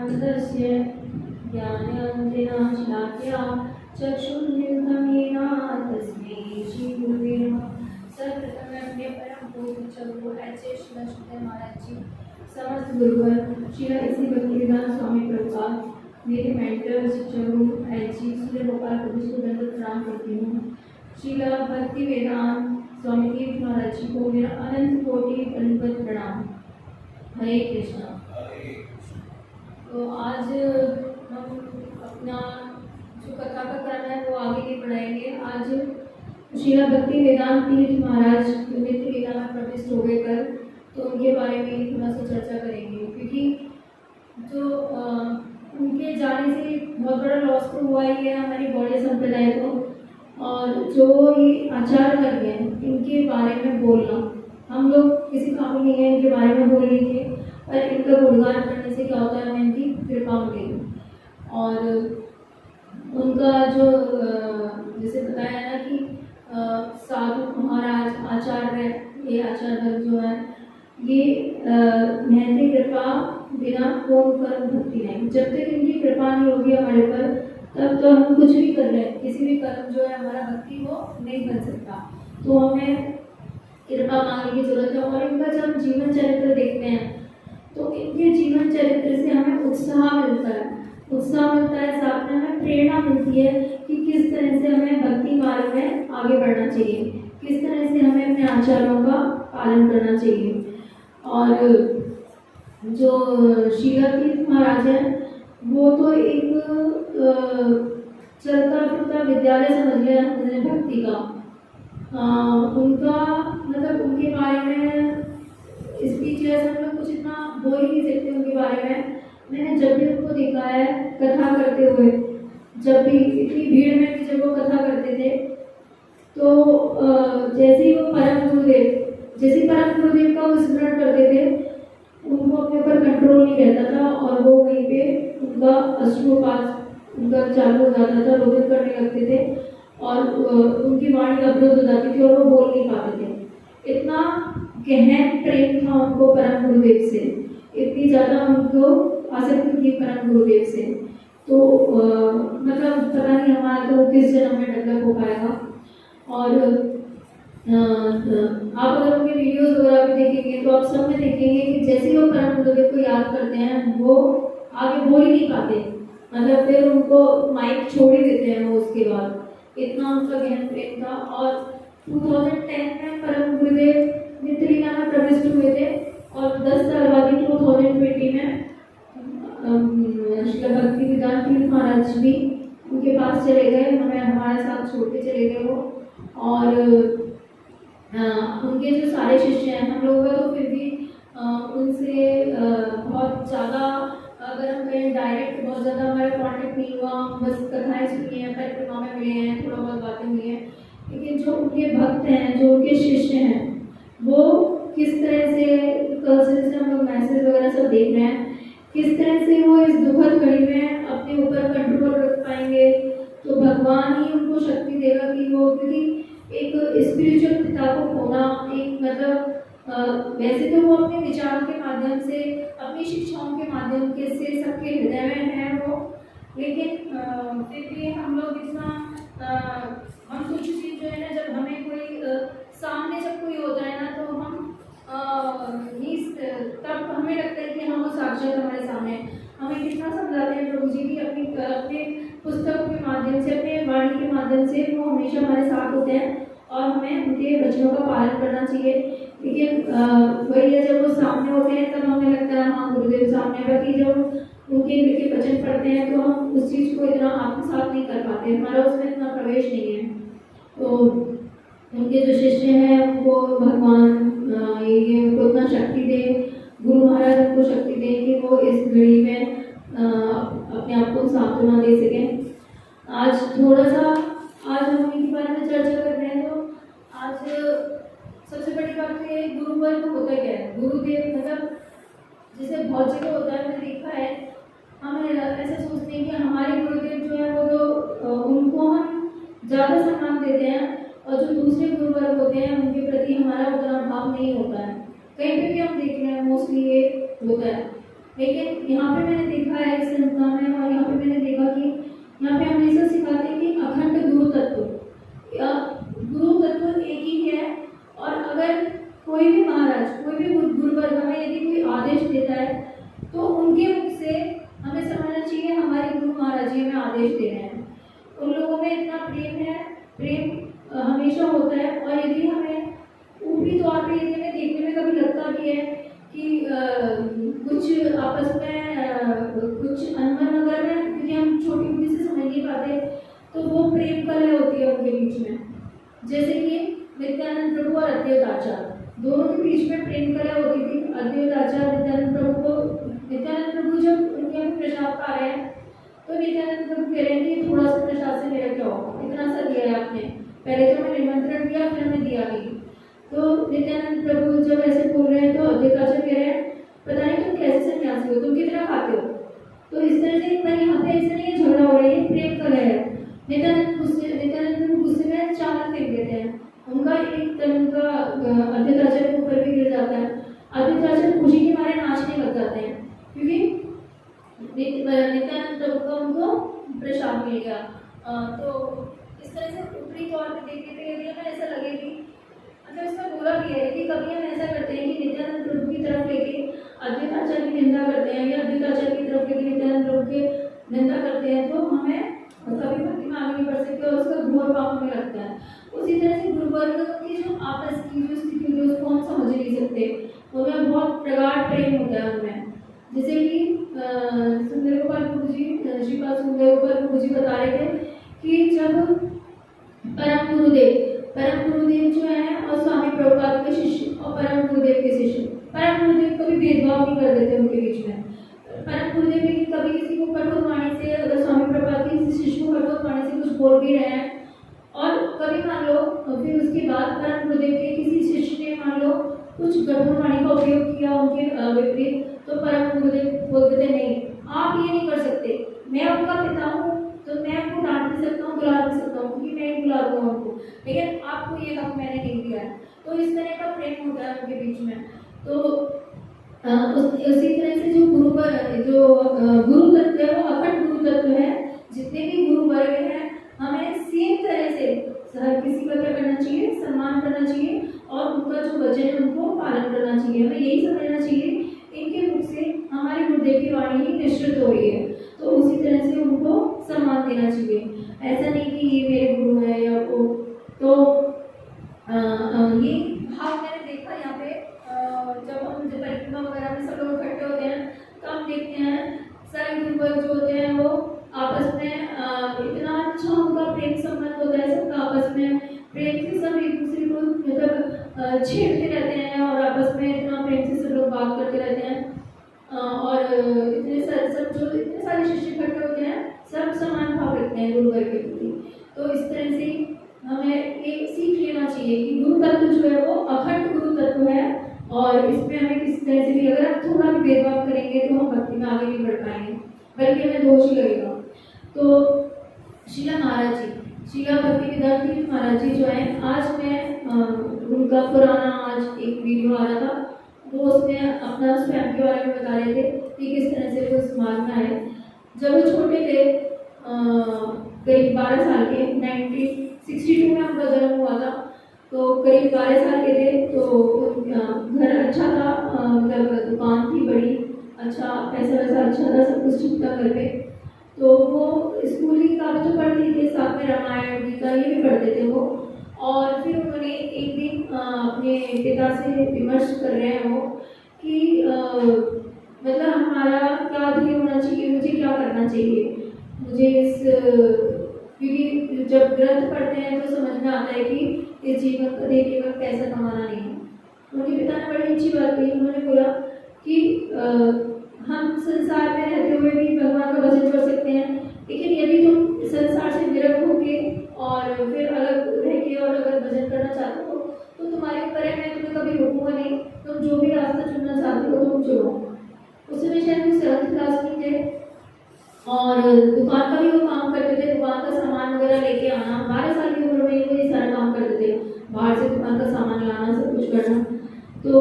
ज्ञानानन्दस्य ज्ञानाञ्जनशलाकया चक्षुर्मिलितं येन तस्मै श्रीगुरुवे नमः। सर्वप्रथम मैं अपने परम पूज्य चरु ऐसे श्रील शुद्धे महाराज जी, समस्त गुरुवर श्रील इसी भक्तिवेदांत स्वामी प्रभुपाद, मेरे मेंटर्स चरु ऐसी श्रील गोपाल प्रभु को दंडवत प्रणाम करती हूँ। श्रील भक्तिवेदांत स्वामी तीर्थ महाराज जी को मेरा अनंत कोटि दंडवत प्रणाम। हरे कृष्णा। तो आज हम अपना जो कथा का क्रम है वो आगे नहीं बढ़ाएंगे। आज श्रील भक्तिवेदांत तीर्थ महाराज नित्य लीला में प्रविष्ट हो गए कल, तो उनके बारे में थोड़ा सा चर्चा करेंगे, क्योंकि जो उनके जाने से बहुत बड़ा लॉस तो हुआ ही है हमारी बौड़े संप्रदाय को, और जो ये आचार्य वर्ग है इनके बारे में बोलना, हम लोग किसी काम नहीं है इनके बारे में बोल लीजिए, पर इनका गुणगान करने से क्या होता है, हमें इनकी कृपा मिलेगी। और उनका जो जैसे बताया ना कि साधु महाराज आचार्य, ये आचार्य वर्ग जो है ये महती कृपा बिना कोई कर्म भक्ति नहीं। जब तक इनकी कृपा नहीं होगी हमारे ऊपर, तब तो हम कुछ भी कर रहे हैं, किसी भी कर्म जो है हमारा भक्ति वो नहीं बन सकता। तो हमें कृपा मांगने की जरूरत है। और इनका जब हम जीवन चरित्र देखते हैं तो इनके जीवन चरित्र से हमें उत्साह मिलता है, साथ में हमें प्रेरणा मिलती है कि किस तरह से हमें भक्ति मार्ग में आगे बढ़ना चाहिए, किस तरह से हमें अपने आचारों का पालन करना चाहिए। और जो श्रील तीर्थ महाराज है वो तो एक चलता फिरता विद्यालय समझ लिया हमने भक्ति का। उनका मतलब उनके बारे में स्पीच जैसे हम लोग कुछ इतना बोल ही नहीं सकते उनके बारे में। मैंने जब भी उनको देखा है कथा करते हुए, जब भी इतनी भीड़ में भी जब वो कथा करते थे, तो जैसे ही वो परम गुरुदेव का वो स्मरण करते थे, उनको अपने ऊपर कंट्रोल नहीं रहता था और वो वहीं पे उनका अश्रुपात उनका चालू हो जाता था, रोदन करने लगते थे और उनकी वाणी अवरुद्ध हो जाती थी और वो बोल नहीं पाते थे। इतना गहन प्रेम था उनको परम गुरुदेव से, इतनी ज़्यादा उनको आसक्ति थी परम गुरुदेव से। तो मतलब पता नहीं हमारा तो किस जन्म में डेवलप हो पाएगा। और आप अगर उनके वीडियोस वगैरह भी देखेंगे तो आप सब में देखेंगे कि जैसे ही वो परम गुरुदेव को याद करते हैं वो आगे बोल ही नहीं पाते, मतलब फिर उनको माइक छोड़ ही देते हैं वो उसके बाद। इतना उनका गहन प्रेम था। और 2010 में परम गुरुदेव नित्य लीला में प्रविष्ट हुए थे और 10 साल बाद 2020 में श्रील भक्तिवेदांत तीर्थ महाराज भी उनके पास चले गए, हमें हमारे साथ छोड़ के चले गए वो। और उनके जो सारे शिष्य हैं, हम लोगों का तो फिर भी उनसे बहुत ज़्यादा, अगर हम कहें डायरेक्ट बहुत ज़्यादा हमारा कॉन्टेक्ट नहीं हुआ, बस कथाएं सुनी हैं, परिक्रमा में मिले हैं, थोड़ा बहुत बातें हुई हैं। लेकिन जो उनके भक्त हैं, जो उनके शिष्य हैं, वो किस तरह से कल से हम लोग मैसेज वगैरह सब देख रहे हैं, किस तरह से वो इस दुखद घड़ी में अपने ऊपर कंट्रोल रख पाएंगे, तो भगवान ही उनको शक्ति देगा कि वो, क्योंकि एक स्पिरिचुअल पिता को खोना एक मतलब वैसे तो वो अपने विचारों के माध्यम से, अपनी शिक्षाओं के माध्यम से सबके हृदय में है वो, लेकिन फिर भी हम लोग इतना हम कुछ भी जो है ना, जब हमें कोई सामने जब कोई होता है ना तो हम तब हमें लगता है कि हम वो साक्षात हमारे सामने, हमें कितना समझाते हैं प्रभु जी की अपने पुस्तकों के माध्यम से, अपने वाणी के माध्यम से वो हमेशा हमारे साथ होते हैं और हमें उनके वचनों का पालन करना चाहिए। लेकिन वही है, जब वो सामने होते हैं तब हमें लगता है हाँ गुरुदेव सामने, बाकी जब उनके लिखे वचन पढ़ते हैं तो हम उस चीज़ को इतना आत्मसात नहीं कर पाते, हमारा उसमें इतना प्रवेश नहीं है। तो उनके जो शिष्य हैं उनको भगवान ये उनको उतना शक्ति दे, गुरु महाराज उनको शक्ति दे कि वो इस घड़ी में अपने आप को सांत्वना दे सकें। आज थोड़ा सा हम इनके बारे में चर्चा कर रहे हैं। तो आज सबसे बड़ी बात तो ये गुरु वर्ग होता क्या है, गुरुदेव मतलब जैसे बहुत जगह होता है, मैंने देखा है, हम ऐसा सोचते हैं कि हमारे गुरुदेव जो है वो जो उनको हम ज़्यादा सम्मान देते हैं और जो दूसरे गुरु वर्ग होते हैं उनके प्रति हमारा उतना भाव नहीं होता है। कहीं पे भी हम देख रहे हैं मोस्टली ये होता है। लेकिन यहाँ पे मैंने देखा है कुछ अनबन वगैरह में, क्योंकि हम छोटी बुद्धि से समझ नहीं पाते, तो वो प्रेम कलह होती है उनके बीच में। जैसे कि नित्यानंद प्रभु और अद्वैत आचार्य, दोनों के बीच में प्रेम कलह होती थी। अद्वैत आचार्य नित्यानंद प्रभु जब उनके यहाँ प्रसाद पा रहे हैं, तो नित्यानंद प्रभु कह रहे हैं कि थोड़ा सा प्रसाद से मेरा क्या होगा, इतना सा दिया है आपने, पहले तो मैं निमंत्रण दिया, फिर हमें दिया भी। तो नित्यानंद प्रभु जब ऐसे बोल रहे हैं, तो अद्वैत आचार्य कह रहे हैं, पता नहीं तुम कैसे सन्यासी हो, तुम कितना खाते हो। तो इस तरह से पर यहाँ पे ऐसा नहीं है झगड़ा हो रहा है, प्रेम कलह है। नित्यानंद प्रभु गुस्से में चावल फेंक देते हैं, उनका एक तन का अद्वैत आचार्य के ऊपर भी गिर जाता है। अद्वैत आचार्य खुशी के मारे नाचने लग जाते हैं, क्योंकि नित्यानंद प्रभु का उनको प्रसाद मिल गया। तो इस तरह से ऊपरी तौर पर देखने पे यदि हमें ऐसा लगे कि मतलब इसमें बुरा भी है कि कभी हम ऐसा करते हैं कि नित्यानंद प्रभु की तरफ लेके अद्वैत आचार्य की निंदा करते हैं, या अद्वैत आचार्य की तरफ लेके नित्यानंद प्रभु की निंदा करते हैं, तो हमें कभी भक्ति में आगे नहीं बढ़ सकते और उसका घोर पाप में लगता है। उसी तरह से गुरुवर्ग की जो आपस की जो स्थिति होती है उसको हम समझ नहीं सकते, उनमें बहुत प्रगाढ़ प्रेम होता है उनमें। जैसे कि सुंदर गोपाल प्रभु जी, श्रीपाद सुंदर गोपाल प्रभु जी बता रहे थे कि जब परम गुरुदेव जो है और स्वामी प्रभुपाद के शिष्य और परम गुरुदेव के शिष्य, परम गुरुदेव कभी भेदभाव नहीं कर देते उनके बीच में। परम गुरुदेव भी कभी किसी को कठोर वाणी से, अगर स्वामी प्रभुपाद के किसी शिष्य को कठोर वाणी से कुछ बोल भी रहे हैं, और कभी मान लो फिर उसके बाद परम गुरुदेव के किसी शिष्य ने मान लो कुछ कठोर वाणी का उपयोग किया उनके विपरीत, तो परम गुरुदेव बोल देते नहीं, आप ये नहीं कर सकते, मैं उनका पिता हूँ, तो मैं आपको डांट भी सकता हूँ, बुला भी सकता हूँ, क्योंकि मैं ही बुला दूंगा उनको, लेकिन आपको ये हक मैंने नहीं दिया है। तो इस तरह का प्रेम होता है उनके बीच में। तो उसी तरह से जो गुरु तत्व है वो अखंड गुरु तत्व है। जितने भी गुरु वर्ग हैं, हमें सेम तरह से हर किसी का क्या करना चाहिए, सम्मान करना चाहिए, और उनका जो वचन है उनको पालन करना चाहिए। हमें यही समझना चाहिए इनके मुख से हमारे गुरुदेव की वाणी ही निश्चित हो रही है, तो उसी तरह से उनको सम्मान देना चाहिए। ऐसा नहीं कि ये मेरे गुरु है या वो। तो ये भाव मैंने देखा यहाँ पे, जब हम परिक्रमा वगैरह में सब लोग इकट्ठे होते हैं, तो हम देखते हैं सारे गुरुवर्ग जो होते हैं वो आपस में इतना अच्छा उनका प्रेम संबंध होता है, सबका आपस में प्रेम से सब एक दूसरे को मतलब छेड़ते रहते हैं, और आपस में इतना प्रेम से सब लोग बात करते रहते हैं। और इतने सारे शिष्य इकट्ठे होते हैं, सब समान भाव रखते हैं गुरुवर्ग के प्रति। तो इस तरह से हमें एक सीख लेना चाहिए कि गुरु तत्व जो है वो अखंड गुरु तत्व है, और इसमें हमें किसी तरह से भी अगर हम थोड़ा भी भेदभाव करेंगे तो हम भक्ति में आगे नहीं बढ़ पाएंगे, बल्कि हमें दोष ही लगेगा। तो शीला महाराज जी, शीला भक्ति विद्यार्थी तीर्थ महाराज जी जो है, आज मैं उनका पुराना आज एक वीडियो आ रहा था, वो उसमें अपना स्वयं के बारे में बता रहे थे कि किस तरह से वो समाज में आए। जब वो छोटे थे, करीब 12 साल के, 1962 में उनका जन्म हुआ था, तो करीब 12 साल के थे। तो घर अच्छा था, मतलब दुकान थी बड़ी, अच्छा पैसा वैसा अच्छा था, सब कुछ ठीक था घर पे। तो वो स्कूल की किताबें तो पढ़ते थे, साथ में रामायण गीता ये भी पढ़ते थे वो। और फिर उन्होंने एक दिन अपने पिता से विमर्श कर रहे हैं वो कि मतलब हमारा क्या ध्येय होना चाहिए, मुझे क्या करना चाहिए, मुझे इस, क्योंकि जब ग्रंथ पढ़ते हैं तो समझ में आता है कि इस जीवन का ध्येय केवल पैसा कमाना नहीं है। उनके पिता ने बड़ी अच्छी बात कही, उन्होंने बोला कि हम संसार में रहते हुए भी भगवान का भजन कर सकते हैं, लेकिन यदि तुम संसार से विरक्त होके और फिर अलग रह के और अगर भजन करना चाहते हो तो तुम्हारे ऊपर है, मैं तुम्हें कभी रोकूंगा नहीं, तुम जो भी रास्ता चुनना चाहते हो तुम चुनो। उस समय शायद वो 7th क्लास में थे, और दुकान का भी वो काम करते थे, दुकान का सामान वगैरह लेके आना, 12 साल की उम्र में वो ये सारा काम करते थे, बाहर से दुकान का सामान लाना, सब कुछ करना। तो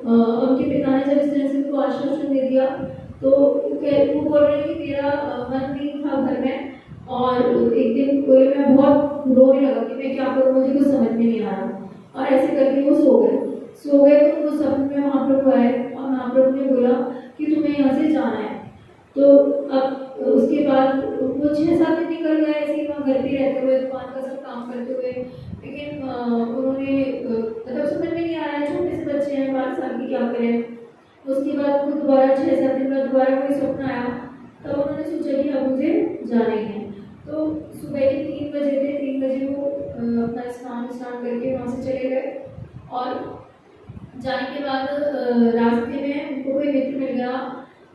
उनके पिता ने जब इस तरह से उनको आश्वासन दे दिया, तो वो बोल रहे कि मेरा मन नहीं था घर में, और एक दिन कोई मैं बहुत रोने लगा कि मैं क्या करूँ, मुझे कुछ समझ में नहीं आ रहा, और ऐसे करके वो सो गए। तो वो सपने में महाप्रभु आए, और महाप्रभु ने बोला कि तुम्हें यहाँ से जाना है। तो अब उसके बाद वो 6-7 दिन निकल गए ऐसे ही, वहाँ घर पे रहते हुए, दुकान का सब काम करते हुए, लेकिन उन्होंने मतलब समझ में नहीं आ रहा है, छोटे से बच्चे हैं 12 साल की, क्या करें। उसके बाद वो दोबारा 6-7 दिन बाद दोबारा कोई सपना आया, तब उन्होंने सोचा कि अब मुझे जाना ही है। तो सुबह के 3 बजे थे, 3 बजे वो अपना स्नान करके वहाँ से चले गए। और जाने के बाद रास्ते में उनको कोई मित्र मिल गया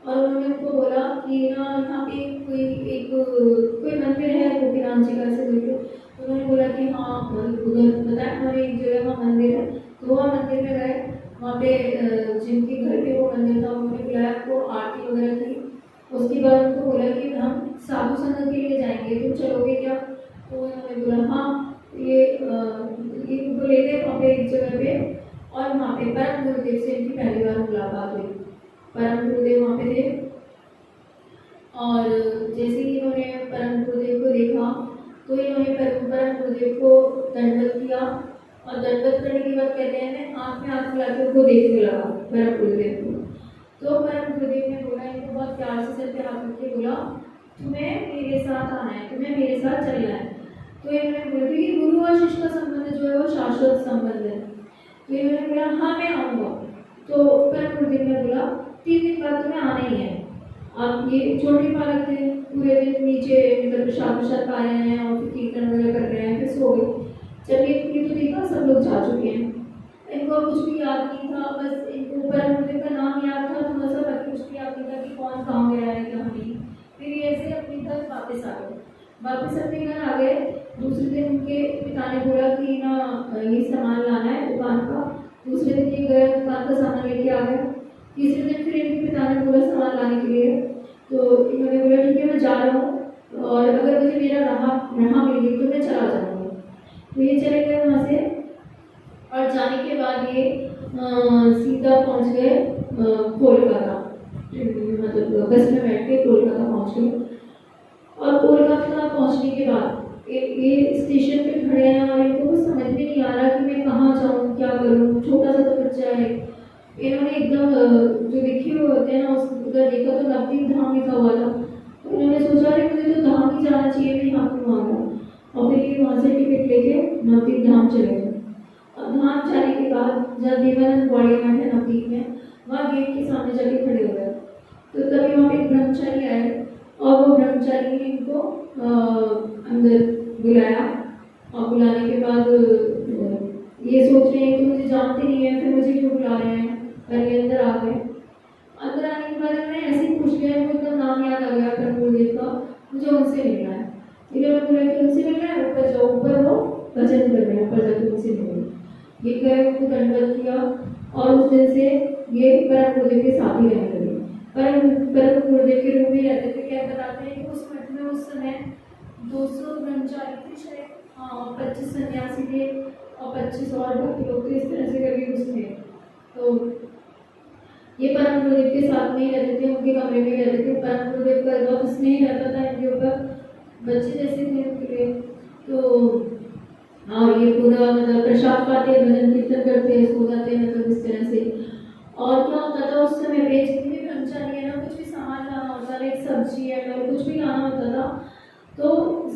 और उन्होंने उनको बोला कि ना यहाँ पे कोई मंदिर है गोपीनाथ जी का, ऐसे बोल। तो उन्होंने बोला कि हाँ उधर बताया हमारे एक जगह वहाँ मंदिर है। तो वहाँ मंदिर में गए, वहाँ पे जिनके घर पे वो मंदिर था उन्होंने बुलाया, वो आरती वगैरह की। उसके बाद उनको बोला कि हम साधु संगत के लिए जाएंगे, तुम चलोगे क्या? तो उन्होंने बोला हाँ। ये उनको ले गए वहाँ पे एक जगह पे, और वहाँ पे परम गुरुदेव से इनकी पहली बार मुलाकात हुई। परम गुरुदेव वहाँ पे थे, और जैसे ही इन्होंने परम गुरुदेव को देखा तो इन्होंने परम गुरुदेव को दंडवत किया। और दंडवत करने के बाद कहते हैं मैं आँख में आँख मिला के उनको देखने लगा परम गुरुदेव को। तो परम गुरुदेव ने बोला, इनको बहुत प्यार से सर पे हाथ रख के बोला, तुम्हें मेरे साथ आना है, तुम्हें मेरे साथ चलना है। तो इन्होंने बोला कि गुरु और शिष्य का संबंध जो है वो शाश्वत संबंध है। तो इन्होंने बोला हाँ मैं आऊँगा। तो परम गुरुदेव ने बोला 3 दिन बाद तुम्हें आना ही है। आप ये छोटी पालक थे, पूरे दिन नीचे मतलब प्रसाद खा रहे हैं और फिर कीर्तन वगैरह कर रहे हैं, फिर सो गए। जब ये तो देखा सब लोग जा चुके हैं, इनको कुछ भी याद नहीं था, बस इनको परम गुरुदेव का नाम याद था, थोड़ा सा, बाकी कुछ भी याद नहीं था कि कौन कहाँ गया है क्या नहीं। फिर ये ऐसे अपने घर वापस आ गए। वापस अपने घर आ गए। दूसरे दिन उनके पिता ने बोला कि ना ये सामान लाना है दुकान का। दूसरे दिन ये गए दुकान का सामान लेके आ गए। तीसरे दिन फिर इनके पिता ने बोला सामान लाने के लिए। तो इन्होंने बोला ठीक है मैं जा रहा हूँ, और अगर मुझे मेरा राह मिल गई तो मैं चला जाऊँगा। तो ये चले गए वहाँ से, और जाने के बाद ये सीधा पहुँच गए कोलकाता, मतलब बस में बैठ के कोलकाता पहुँच गए। और कोलकाता पहुँचने के बाद ये स्टेशन पे खड़े हैं और इनको कुछ समझ में नहीं आ रहा कि मैं कहाँ जाऊँ, क्या करूँ। छोटा सा तो बच्चा है। इन्होंने एकदम जो लिखे हुए होते हैं ना उस उधर देखा तो नवदीप धाम लिखा हुआ था। तो इन्होंने सोचा अरे मुझे तो धाम ही जाना चाहिए, मैं यहाँ क्यों आ गया। और फिर ये वहाँ से टिकट लेके नवदीप धाम चले गए। अब धाम जाने के बाद जब देवानंद ग्वालियर में है नवदीप में, वहाँ गेट के सामने जाके खड़े हो गए। तो तभी वहाँ पे एक ब्रह्मचारी आए, और वो ब्रह्मचारी ने इनको अंदर बुलाया। और बुलाने के बाद ये सोच रहे हैं कि मुझे जानते नहीं है, फिर मुझे क्यों बुला रहे हैं। पहले अंदर आ गए। अंदर आने के बाद मैंने ऐसे ही पूछ लिया, मुझे एकदम नाम याद आ गया परम गुरुदेव का, मुझे उनसे मिलना है। इन्होंने बोला कि उनसे मिलना है, ऊपर जाओ, ऊपर वो भजन कर रहे हैं, ऊपर जाके उनसे मिले। ये गए, उनको दंडवत किया, और उस दिन से ये परम गुरुदेव के साथ ही रहने लगे। परम गुरुदेव के रूम में रहते थे। क्या बताते हैं कि उस मठ में उस समय 200 ब्रह्मचारी थे शायद, हाँ, 25 सन्यासी थे और 25 और भक्त लोग थे, इस तरह से करके उसमें। तो ये परम गुरुदेव के साथ में ही रहते थे, उनके कमरे में रहते थे। परम गुरुदेव का बहुत स्नेह रहता था इनके ऊपर, बच्चे जैसे थे उनके लिए। तो और ये पूरा मतलब प्रसाद पाते, भजन कीर्तन करते, सो जाते, मतलब इस तरह से। और क्या होता था उस समय पे, जितने भी ब्रह्मचारी है ना, कुछ भी सामान लाना होता था, एक सब्जी है मतलब कुछ भी लाना होता था, तो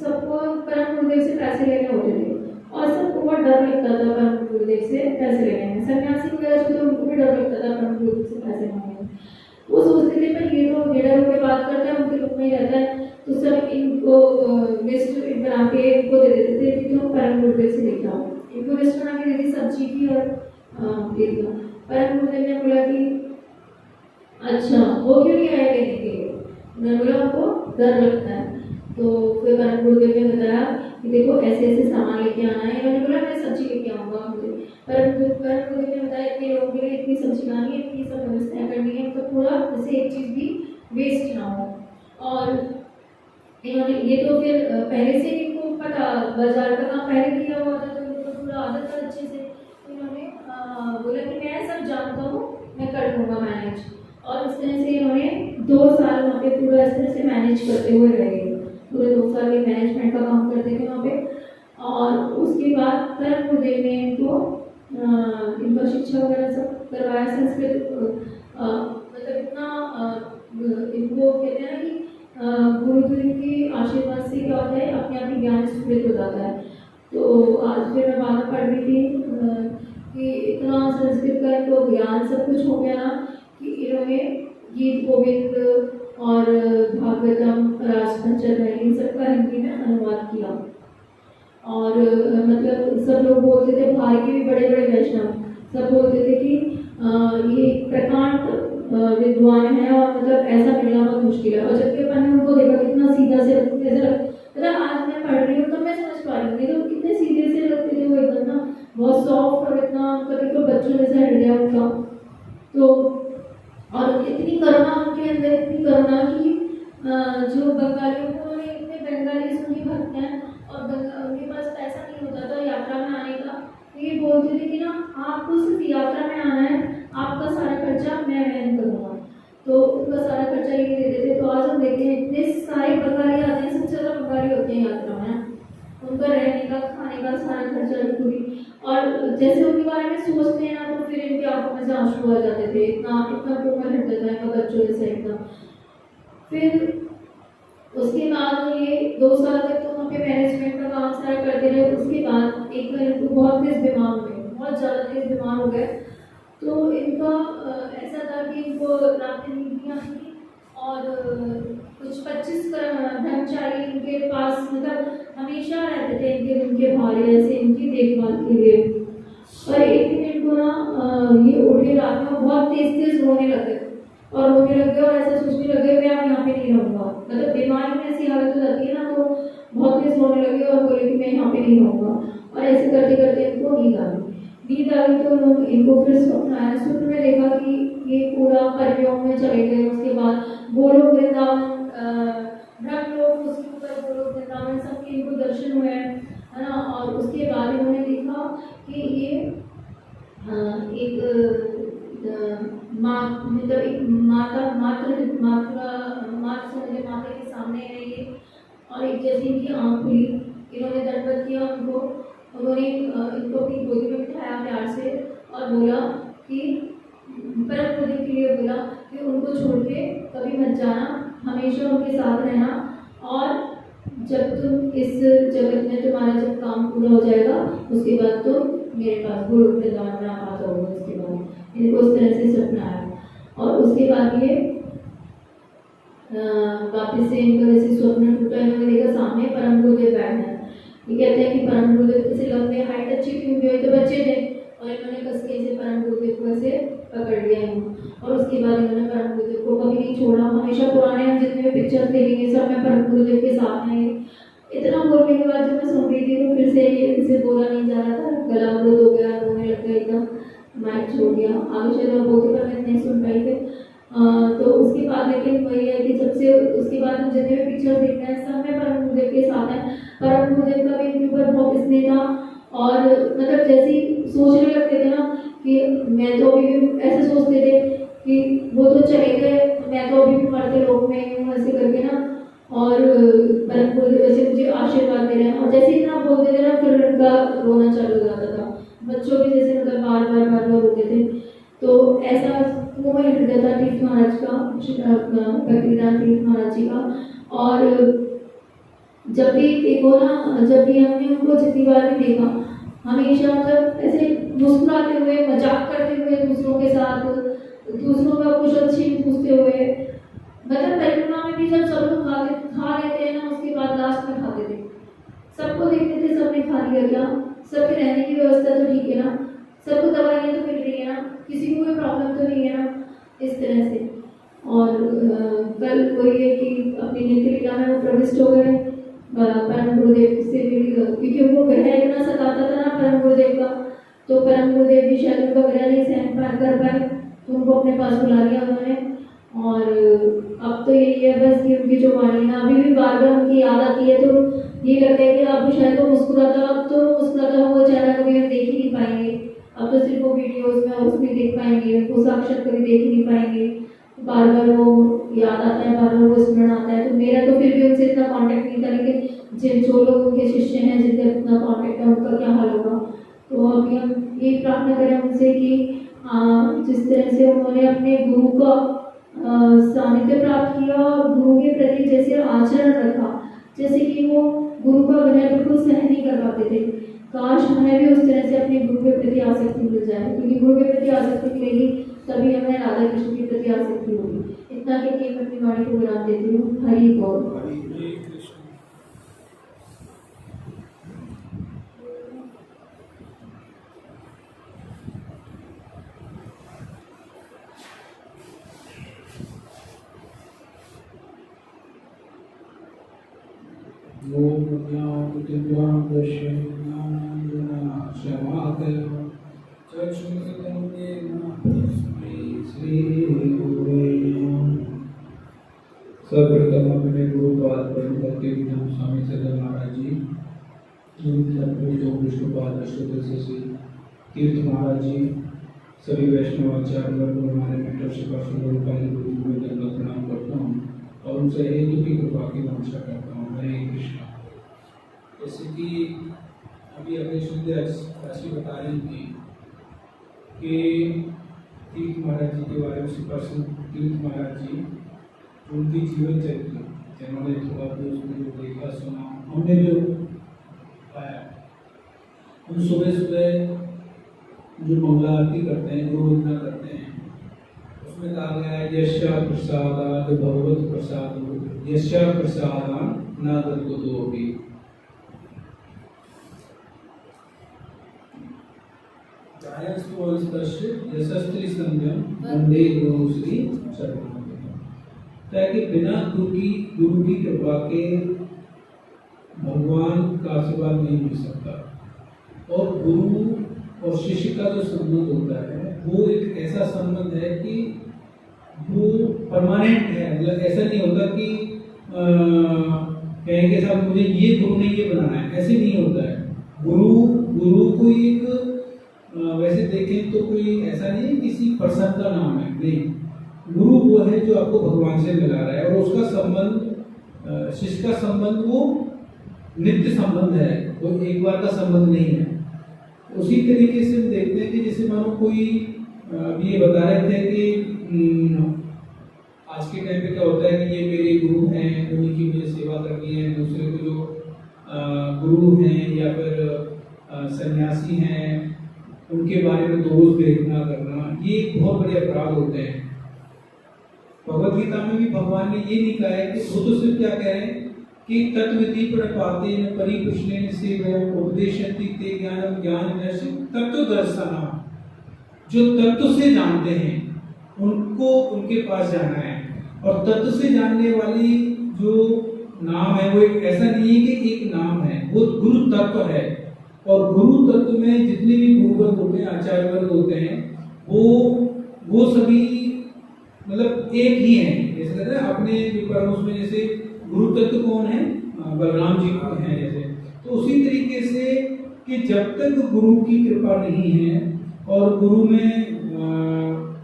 सबको परम गुरुदेव से पैसे लेने होते थे। और सबको बहुत डर लगता था परम गुरुदेव से पैसे लेने में। सन्यासी वगैरह जो थे उनको भी डर लगता था परम गुरुदेव से पैसे मांगने में। वो सोचते थे पर ये तो निडर होकर बात करता है, उनके रूप में ही रहता है। तो सब इनको लिस्ट बना के इनको दे देते थे कि तुम परम गुरुदेव से लेके आओ। इनको लिस्ट बना के दे दी सब्जी की और दे दिया। परम गुरुदेव ने बोला कि अच्छा वो क्यों नहीं आया लेने के लिए। मैं बोला उनको डर लगता है। तो फिर परम गुरुदेव ने बताया कि देखो ऐसे ऐसे सामान लेके आना है। इन्होंने बोला मैं सब्जी लेके आऊँगा। मुझे परम गुरुदेव ने बताया इतने लोगों के लिए इतनी सब्जी लानी है, इतनी सब व्यवस्थाएं करनी है, तो पूरा जैसे एक चीज़ भी वेस्ट ना हो। और इन्होंने ये तो फिर पहले से इनको पता, बाजार का काम पहले किया हुआ था, तो इनको पूरा आदत था अच्छे से। इन्होंने बोला कि मैं सब जानता हूँ, मैं कर लूँगा मैनेज। और इस तरह से इन्होंने 2 साल वहाँ पे पूरा इस तरह से मैनेज करते हुए रहे। पूरे 2 साल के मैनेजमेंट का काम करते थे वहाँ पे। और उसके बाद परम गुरुदेव ने इनको इनका शिक्षा वगैरह सब करवाया। संस्कृत मतलब इतना इनको कहते हैं ना कि गुरुदेव की आशीर्वाद से क्या होता है, अपने आप ही ज्ञान स्फुरित हो जाता है। तो आज फिर मैं बात पढ़ रही थी कि इतना संस्कृत का इनको ज्ञान सब कुछ हो गया ना कि इन्होंने गीत गोविंद और भागवतम और मतलब सब लोग बोलते थे, बाहर के भी बड़े बड़े वैष्णव सब बोलते थे कि ये प्रकांड विद्वान है और मतलब ऐसा मिलना बहुत मुश्किल है। और जबकि अपन ने उनको देखा कितना सीधा से मतलब आज मैं पढ़ रही हूँ तो मैं समझ पा रही हूँ, तो कितने सीधे से लगते थे वो एकदम ना, बहुत सॉफ्ट और इतना मतलब बिल्कुल बच्चों जैसा हृदय उनका। तो और इतनी करुणा उनके अंदर, इतनी करुणा की जो बंगालियों को, उन्होंने इतने बंगाली उनकी भक्त हैं और उनके पास पैसा नहीं होता था यात्रा में आने का, तो ये बोलते थे कि ना आपको सिर्फ यात्रा में आना है, आपका सारा खर्चा मैं वहन करूँगा। तो उनका सारा खर्चा ये देते थे। तो आज हम देखते हैं इतने सारे बंगाली आते हैं, सबसे ज़्यादा बंगाली होते हैं यात्रा में, उनका रहने का खाने का सारा खर्चा बिल्कुल ही। और जैसे उनके बारे में सोचते हैं ना तो फिर इनकी आंखों में से आंसू आ जाते थे, इतना इतना कोमल हृदय था इनका, बच्चों जैसे एकदम। फिर उसके बाद ये 2 साल तक तो वहाँ पे मैनेजमेंट का काम सारा करते रहे। उसके बाद एक बार इनको बहुत तेज बीमार हो गए, बहुत ज़्यादा तेज बीमार हो गए। तो इनका ऐसा था कि इनको रात में नींद नहीं आती थी और कुछ 25 ब्रह्मचारी इनके पास मतलब हमेशा रहते थे इनके भारे ऐसे इनकी देखभाल के लिए। और एक दिन इनको ना ये उठे रात में बहुत तेज तेज रोने लगे और रोने लगे और ऐसा सोचने लगे मैं अब यहाँ पे नहीं रहूँगा। मतलब बीमारी में ऐसी हालत हो जाती है ना, तो बहुत तेज रोने लगे और बोले कि मैं यहाँ पे नहीं रहूँगा। और ऐसे करते करते इनको नींद आ गई। तो इनको फिर स्वप्न आया। स्वप्न में देखा कि ये पूरा परियोग में चले गए। उसके बाद गोलोक वृंदावन, ब्रह्मलोक, उसके ऊपर गोलोक वृंदावन सबके इनको दर्शन हुए है ना। और उसके बाद इन्होंने देखा कि ये एक मतलब एक माता के सामने है ये। और एक जैसे इनकी आँख खुली, इन्होंने दंडवत किया उनको, उन्होंने इनको अपनी गोदी में बिठाया प्यार से और बोला कि परम पूजन के लिए बोला कि उनको छोड़ के कभी मत जाना, हमेशा उनके साथ रहना। और जब तुम इस जगत में तुम्हारा जब काम पूरा हो जाएगा उसके बाद तो मेरे पास गोलोक वृंदावन में आप आ जाओगे। उसके बाद इनको उस तरह से सपना आया। और उसके बाद ये वापस से इनका जैसे स्वप्न टूटा, इन्होंने देखा सामने परम गुरुदेव बैठे हैं। ये कहते हैं कि परम गुरुदेव से लंबे हाइट अच्छी थी, हुई तो बच्चे थे और इन्होंने कसके से परम गुरुदेव को ऐसे पकड़ लिया इन्होंने। और उसके बाद इन्होंने परम गुरुदेव को कभी नहीं छोड़ा, हमेशा पुराने हम जितने भी पिक्चर्स देखेंगे सब में परम गुरुदेव के साथ हैं। इतना बोलने के बाद जब मैं सुन रही थी तो फिर से ये इसे बोला नहीं जा रहा था, गला अवरुद्ध हो गया, रोने लग गया एकदम, माइक छोड़ दिया। आगे शायद मैं बोलते पर मैं नहीं सुन पाई थी। तो उसके बाद लेकिन वही है कि जब से उसके बाद हम जितने भी पिक्चर देखते हैं सब में परम गुरुदेव के साथ हैं। परम गुरुदेव का भी इनके ऊपर बहुत स्नेह था और मतलब जैसे ही सोचने लगते थे ना कि मैं तो अभी भी ऐसे सोचते थे कि वो तो चले गए, मैं तो अभी भी मरते लोग में हूँ ऐसे करके ना। और परम गुरुदेव वैसे मुझे आशीर्वाद दे रहे हैं और जैसे इतना बोलते थे ना फिर उनका रोना चालू हो जाता था, बच्चों भी जैसे मतलब बार बार रोते थे। तो ऐसा वो हृदय था तीर्थ महाराज का, भक्तिवेदांत तीर्थ महाराज जी का। और जब भी देखो ना, जब भी हमने उनको जितनी बार भी देखा हमेशा मतलब ऐसे मुस्कुराते हुए, मजाक करते हुए दूसरों के साथ, दूसरों का कुछ अच्छी पूछते हुए, मतलब परिक्रमा में भी जब सब लोग खा लेते हैं ना उसके बाद लास्ट में खाते थे, सबको देखते थे सबने खा लिया क्या, सबके रहने की व्यवस्था तो ठीक है ना, सबको दवाइयाँ तो मिल रही है ना, किसी को कोई प्रॉब्लम तो नहीं है ना, इस तरह से। और कल वही है कि अपनी नित्य लीला में वो प्रविष्ट हो गए परम गुरुदेव से भी, क्योंकि उनको ग्रह इतना सताता था ना परम गुरुदेव का, तो परम गुरुदेव भी शायद उनका ग्रह नहीं सहन कर पाए तो उनको अपने पास बुला लिया उन्होंने। और अब तो यही है बस कि उनकी जो वाणी है अभी भी बार बार उनकी याद आती है तो ये लगता है कि अब शायद वो मुस्कुराता, अब तो मुस्कुराता हुआ चेहरा कभी हम देख ही नहीं पाएंगे। अब तो सिर्फ वो वीडियोस में उसमें देख पाएंगे, वो साक्षात कभी देख ही नहीं पाएंगे। बार बार वो याद आता है, बार बार वो स्मरण आता है। तो मेरा तो फिर भी उनसे इतना कांटेक्ट नहीं था, लेकिन जिन जो लोग उनके शिष्य हैं जिनका इतना कांटेक्ट है उनका क्या हाल होगा। तो अभी हम ये प्रार्थना करें उनसे कि जिस तरह से उन्होंने अपने गुरु का सानिध्य प्राप्त किया और गुरु के प्रति जैसे आचरण रखा, जैसे कि वो गुरु का बिना बिल्कुल सहन नहीं कर पाते थे, काश हमें भी उस तरह से अपने गुरु के प्रति आसक्ति मिल जाए, क्योंकि गुरु के प्रति आसक्ति मिलेगी तभी हमें राधा कृष्ण के प्रति आसक्ति होगी। इतना कहकर मैं अपनी वाणी को विराम देती हूँ। हरि बोल। सर्वप्रथम अपने गुरुपाद परम भक्ति विधान स्वामी सदा महाराज जी, जो विष्णुपाद अष्टोत्तर तीर्थ महाराज जी, सभी वैष्णव आचार्य वर्ग हमारे मित्र शिपार्षद गुरुपाल गुरु जी को दंडवत प्रणाम करता हूँ और उनसे हेतु की कृपा की वांछा करता हूँ। हरे कृष्णा। जैसे कि अभी अगले शुद्ध राशि बता रही थी कि तीर्थ महाराज जी के बारे में शिपार्षद तीर्थ महाराज जी, उनकी जीवन चरित्र जिन्होंने थोड़ा बहुत उसमें जो देखा सुना, हमने जो पाया, हम सुबह सुबह जो मंगला आरती करते हैं, गुरु वंदना करते हैं, उसमें कहा गया है यस्या प्रसादाद भगवत प्रसाद यस्या प्रसादान न दत्तोपि। यशस्त्री संध्यम वंदे गुरु श्री चरण। कि बिना गुरु की कृपा के भगवान का आशीर्वाद नहीं मिल सकता। और गुरु और शिष्य का जो संबंध होता है वो एक ऐसा संबंध है कि वो परमानेंट है। मतलब ऐसा नहीं होता कि कहेंगे साहब मुझे ये गुरु ने ये बनाना है, ऐसे नहीं होता है। गुरु को एक वैसे देखें तो कोई ऐसा नहीं है किसी पर्सन का नाम है, नहीं। गुरु वो है जो आपको भगवान से मिला रहा है और उसका संबंध शिष्य का संबंध वो नित्य संबंध है, वो एक बार का संबंध नहीं है। उसी तरीके से हम देखते हैं कि जैसे मानो कोई ये बता रहे थे कि आज के टाइम पे क्या होता है कि ये मेरे गुरु हैं, उन्हीं की मुझे सेवा करनी है। दूसरे को जो गुरु हैं या फिर सन्यासी हैं उनके बारे में दोष देखना करना, ये बहुत बड़े अपराध होते हैं। भगवत गीता में भी भगवान ने ये नहीं कहा है कि वो तो सिर्फ क्या कह रहे हैं कि तत्वविधि प्रणपाते न परिपुष्णेन सेवयम् उपदेशन्ति ते ज्ञानम ज्ञाननश्य तत्वदर्शना। जो तत्व से जानते हैं उनको उनके पास जाना है। और तत्व से जानने वाली जो नाम है वो एक ऐसा नहीं है कि एक नाम है, वो गुरु तत्व है। और गुरु तत्व में जितने भी गुरुवर्ग होते हैं, आचार्य वर्ग होते हैं, वो सभी मतलब एक ही है। जैसे कहते हैं अपने परम उसमें जैसे गुरु तत्व कौन है, बलराम जी हैं जैसे। तो उसी तरीके से कि जब तक गुरु की कृपा नहीं है, और गुरु में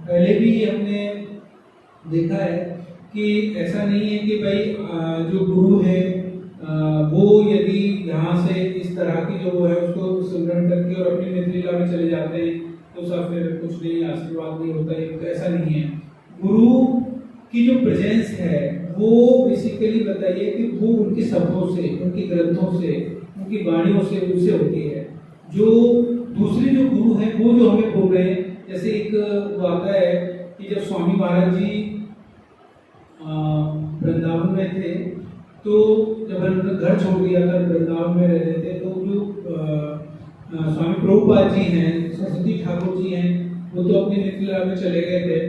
पहले भी हमने देखा है कि ऐसा नहीं है कि भाई जो गुरु है वो यदि यहाँ से इस तरह की जो है उसको सिमरन करके और अपनी निद्रीला में चले जाते हैं तो सब फिर कुछ नहीं, आशीर्वाद नहीं होता है, तो ऐसा नहीं है। गुरु की जो प्रेजेंस है वो बेसिकली बताइए कि वो उनके शब्दों से, उनके ग्रंथों से, उनकी वाणियों से, उनसे होती है। जो दूसरे जो गुरु हैं वो जो हमें बोल रहे हैं, जैसे एक वो आता है कि जब स्वामी महाराज जी वृंदावन में थे, तो जब उन्होंने घर छोड़ दिया था, वृंदावन में रहते थे, तो जो स्वामी प्रभुपाद जी हैं, सरस्वती ठाकुर जी हैं, वो तो अपनी नित्य में चले गए थे।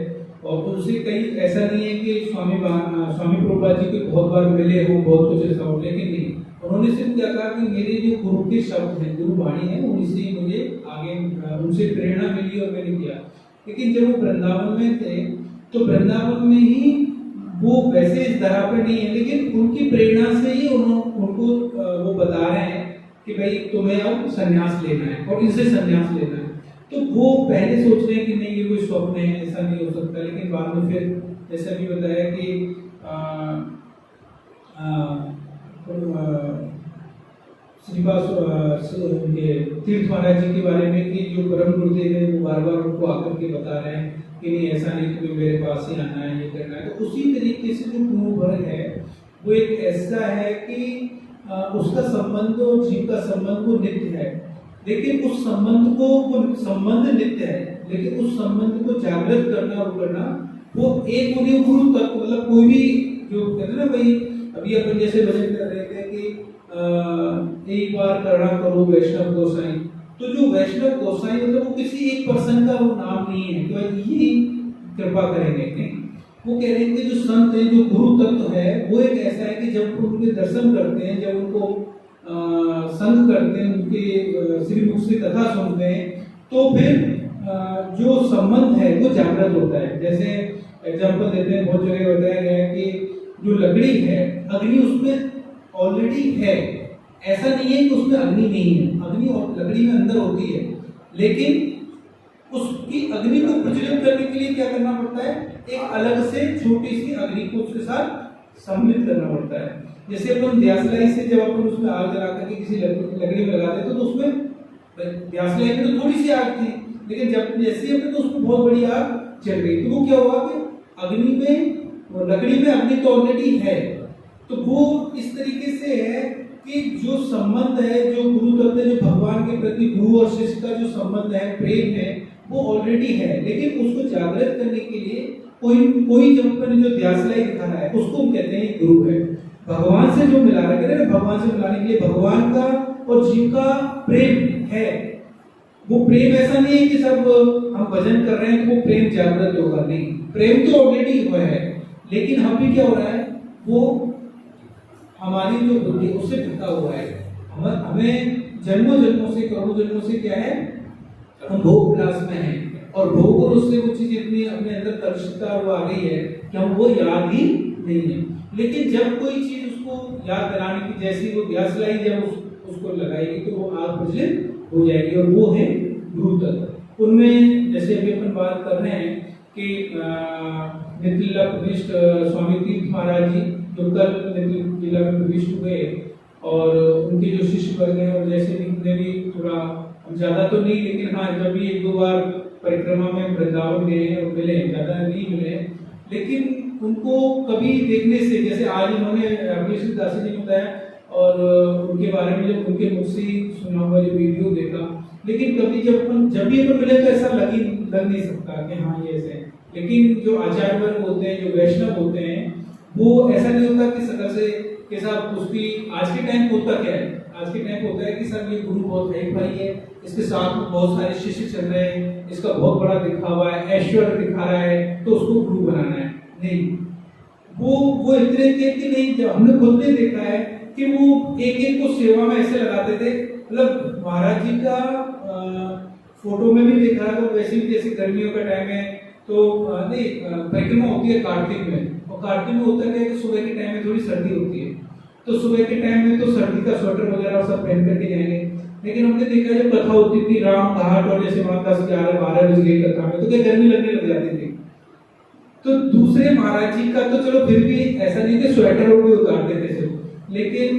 और उनसे कहीं ऐसा नहीं है कि स्वामी प्रभुपाद जी को बहुत बार मिले हो, बहुत कुछ ऐसा हो, लेकिन नहीं, उन्होंने सिर्फ क्या कहा कि मेरे जो गुरु के शब्द हैं, गुरु वाणी है, उनसे मुझे आगे उनसे प्रेरणा मिली और मैंने किया। लेकिन जब वो वृंदावन में थे तो वृंदावन में ही वो वैसे इस तरह पे नहीं है, लेकिन उनकी प्रेरणा से ही उनको वो बता रहे हैं कि भाई तुम्हें अब संन्यास लेना है और इनसे संन्यास लेना है। तो वो पहले सोच रहे हैं कि नहीं ये कोई स्वप्न है, ऐसा नहीं हो सकता, लेकिन बाद में फिर जैसे भी बताया कि तीर्थ महाराज जी के बारे में कि जो परम गुरुदेव है वो बार बार उनको आकर के बता रहे हैं कि नहीं ऐसा नहीं, तुम्हें मेरे पास ही आना है, ये करना है। तो उसी तरीके से जो गुरु वर्ग है वो एक ऐसा है कि उसका संबंध और जीव का संबंध वो नित्य है, लेकिन उस संबंध को, वो संबंध नित्य है, लेकिन उस संबंध को जागृत करना और करना वो एक गुरु तत्व। मतलब कोई भी जो कहते ना भाई, अभी अपन जैसे भजन कर रहे थे कि एक बार करना करो वैष्णव गोसाई, तो जो वैष्णव गोसाई मतलब वो किसी एक पर्सन का वो नाम नहीं है कि भाई ये कृपा करेंगे, नहीं, वो कह रहे हैं कि जो संत है, जो गुरु तत्व है, वो एक ऐसा है कि जब उनके दर्शन करते हैं, जब उनको संग करते हैं, उनके श्रीमुख से कथा सुनते हैं, तो फिर जो संबंध है वो जागृत होता है। जैसे एग्जाम्पल देते हैं, बहुत जगह बताया गया है कि जो लकड़ी है, अग्नि उसमें ऑलरेडी है, ऐसा नहीं है कि उसमें अग्नि नहीं है, अग्नि और लकड़ी में अंदर होती है, लेकिन उसकी अग्नि को प्रज्वलित करने के लिए क्या करना पड़ता है, एक अलग से छोटी सी अग्नि को उसके साथ सम्मिलित करना पड़ता है। जैसे अपन दियासलाई से जब अपन उसमें आग जला करके किसी लकड़ी में लगाते थे, तो उसमें दियासलाई में तो थोड़ी सी आग थी, लेकिन जब जैसे ही तो उसमें बहुत बड़ी आग चल गई, तो वो क्या हुआ कि अग्नि में, वो लकड़ी में अग्नि तो ऑलरेडी है। तो वो इस तरीके से है कि जो संबंध है, जो गुरु तत्व है, जो भगवान के प्रति गुरु और शिष्य का जो संबंध है, प्रेम है, वो ऑलरेडी है, लेकिन उसको जागृत करने के लिए कोई जब अपन जो ध्यासलाई दिखा रहा है, उसको हम कहते हैं गुरु है। भगवान से जो मिला रहे हैं, भगवान से मिलाने के लिए भगवान का और जीव का प्रेम है। वो प्रेम ऐसा नहीं है कि सब हम भजन कर रहे हैं तो वो प्रेम जागृत होगा, नहीं, प्रेम तो ऑलरेडी हुआ है, लेकिन हम भी क्या हो रहा है, वो हमारी जो बुद्धि उससे ढका हुआ है। हमें जन्मों जन्मों से, करोड़ों जन्मों से क्या है, हम भोग विलास में हैं, और भोग और उससे वो चीज इतनी अपने अंदर कलुषितता वो आ गई है कि हम वो याद ही नहीं है। लेकिन जब कोई चीज उसको याद कराने की, जैसी वो दियासलाई जब उसको लगाएगी तो वो आग प्रज्वलित हो जाएगी, और वो है गुरु तत्व। उनमें जैसे अभी अपन बात कर रहे हैं कि नितिला प्रविष्ट स्वामी तीर्थ महाराज जी जो कल नितिला में प्रविष्ट हुए, और उनके जो शिष्य वर्ग हैं, और जैसे उनने भी थोड़ा ज्यादा तो नहीं, लेकिन हाँ जब भी एक दो बार परिक्रमा में वृंदावन गए और मिले, ज्यादा नहीं मिले, लेकिन उनको कभी देखने से, जैसे आज उन्होंने अभिषेक दासी जी ने बताया, और उनके बारे में जब उनके मुख से सुना हुआ जो वीडियो देखा, लेकिन कभी जब भी अपन मिले तो ऐसा लग नहीं सकता कि हाँ ये ऐसे है। लेकिन जो आचार्य वर्ग होते हैं, जो वैष्णव होते हैं, वो ऐसा नहीं होता कि सकल से के साथ उसकी, आज के टाइम होता क्या है, आज के टाइम होता है कि सब ये गुरु बहुत है भाई है, इसके साथ में बहुत सारे शिष्य चल रहे हैं, इसका बहुत बड़ा दिखावा है, ऐश्वर्य दिखा रहा है, तो उसको गुरु बनाना है। नहीं, वो इतने थे कि नहीं, जब हमने खुद ने देखा है कि वो एक को सेवा में ऐसे लगाते थे, मतलब महाराज जी का फोटो में भी देखा है, तो वैसे भी जैसे गर्मियों का टाइम है तो नहीं, परिक्रमा होती है कार्तिक में, और कार्तिक में होता है कि सुबह के टाइम में थोड़ी सर्दी होती है, तो सुबह के टाइम में तो सर्दी का स्वेटर वगैरह सब पहन करके जाएंगे। लेकिन हमने देखा जब कथा होती थी राम घाट, और जैसे वहां 10, 11, 12 बज गई कथा में, तो क्या गर्मी लगने लग जाती थी। तो दूसरे महाराज जी का तो चलो फिर भी ऐसा नहीं कि स्वेटर भी उतारते थे सिर्फ, लेकिन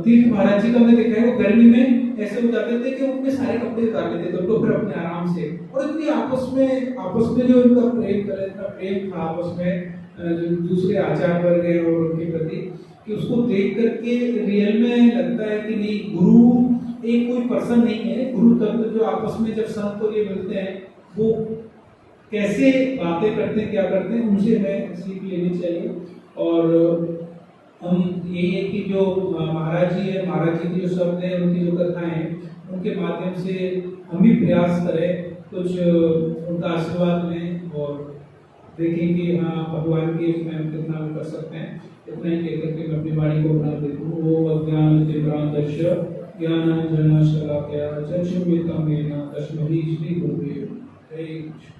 तीर्थ महाराज जी का हमने देखा है वो गर्मी में ऐसे उतारते थे कि उनके सारे कपड़े उतार लेते थे, तो फिर अपने आराम से, और इतनी आपस में जो इनका प्रेम था आपस में, जो दूसरे आचार्य वर्ग हैं और उनके प्रति, कि उसको देख करके रियल में लगता है कि नहीं, गुरु एक कोई पर्सन नहीं है, गुरु तत्व जो आपस में जब संत को ये मिलते हैं, वो कैसे बातें करते हैं, क्या करते हैं, उनसे हमें सीख लेनी चाहिए। और हम यही है कि जो महाराज जी है, महाराज जी के जो शब्द हैं, उनकी जो कथाएं हैं, उनके माध्यम से हम भी प्रयास करें, कुछ उनका आशीर्वाद लें, और देखें कि हाँ भगवान के उसमें हम कितना कर सकते हैं। इतना ही कहकर के मैं अपनी वाणी को बना देता हूँ। ओम अज्ञानतिमिरान्धस्य ज्ञानाञ्जनशलाकया चक्षुर्मिलितं येन तस्मै श्री गुरुवे नमः।